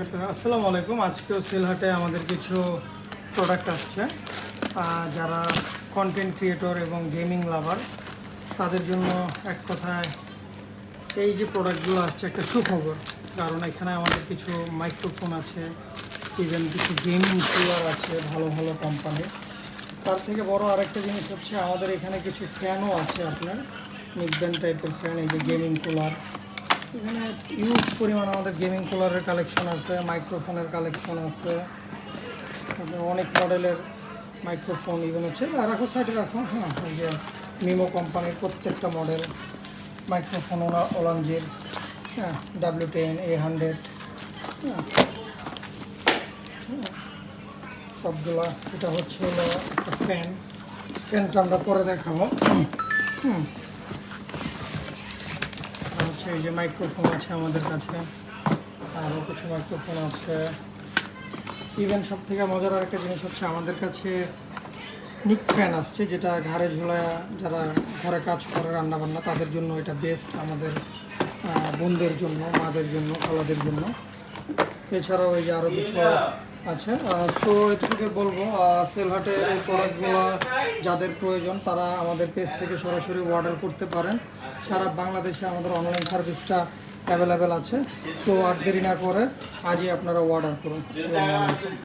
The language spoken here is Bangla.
আসসালামু আলাইকুম। আজকেও সেলহাটে আমাদের কিছু প্রোডাক্ট আসছে। যারা কন্টেন্ট ক্রিয়েটর এবং গেমিং লাভার তাদের জন্য এক কথায় এই যে প্রোডাক্টগুলো আসছে একটা সুখবর। কারণ এখানে আমাদের কিছু মাইক্রোফোন আছে, ইভেন কিছু গেমিং কুলার আছে ভালো ভালো কোম্পানি। তার থেকে বড় আরেকটা জিনিস হচ্ছে আমাদের এখানে কিছু ফ্যানও আছে, আপনার নিকব্যান্ড টাইপের ফ্যান, এই যে গেমিং কুলার। এখানে ইউজ পরিমাণ আমাদের গেমিং কুলারের কালেকশন আছে, মাইক্রোফোনের কালেকশন আছে, অনেক মডেলের মাইক্রোফোন ইভেন হচ্ছে। রাখো সাইডে রাখো। হ্যাঁ, এই যে মিমো কোম্পানির প্রত্যেকটা মডেল মাইক্রোফোন ওলানজির, হ্যাঁ, W10 A100, হ্যাঁ, সবগুলা। এটা হচ্ছে হলো একটা ফ্যানটা আমরা পরে দেখাবো। হচ্ছে এই যে মাইক্রোফোন আছে আমাদের কাছে, আরও কিছু মাইক্রোফোন আছে। ইভেন সব থেকে মজার আরেকটা জিনিস হচ্ছে আমাদের কাছে নিক ফ্যান আসছে, যেটা ঘাড়ে ঝুলায় যারা ঘরে কাজ করে রান্নাবান্না তাদের জন্য এটা বেস্ট, আমাদের বোনদের জন্য, মাদের জন্য, খালাদের জন্য। এছাড়াও এই যে আরও কিছু আছে। সো এর থেকে বলবো সেলহাটের এই প্রোডাক্টগুলো যাদের প্রয়োজন তারা আমাদের পেজ থেকে সরাসরি অর্ডার করতে পারেন। সারা বাংলাদেশে আমাদের অনলাইন সার্ভিসটা অ্যাভেলেবেল আছে। সো আর দেরি না করে আজই আপনারা অর্ডার করুন। আসসালামু আলাইকুম।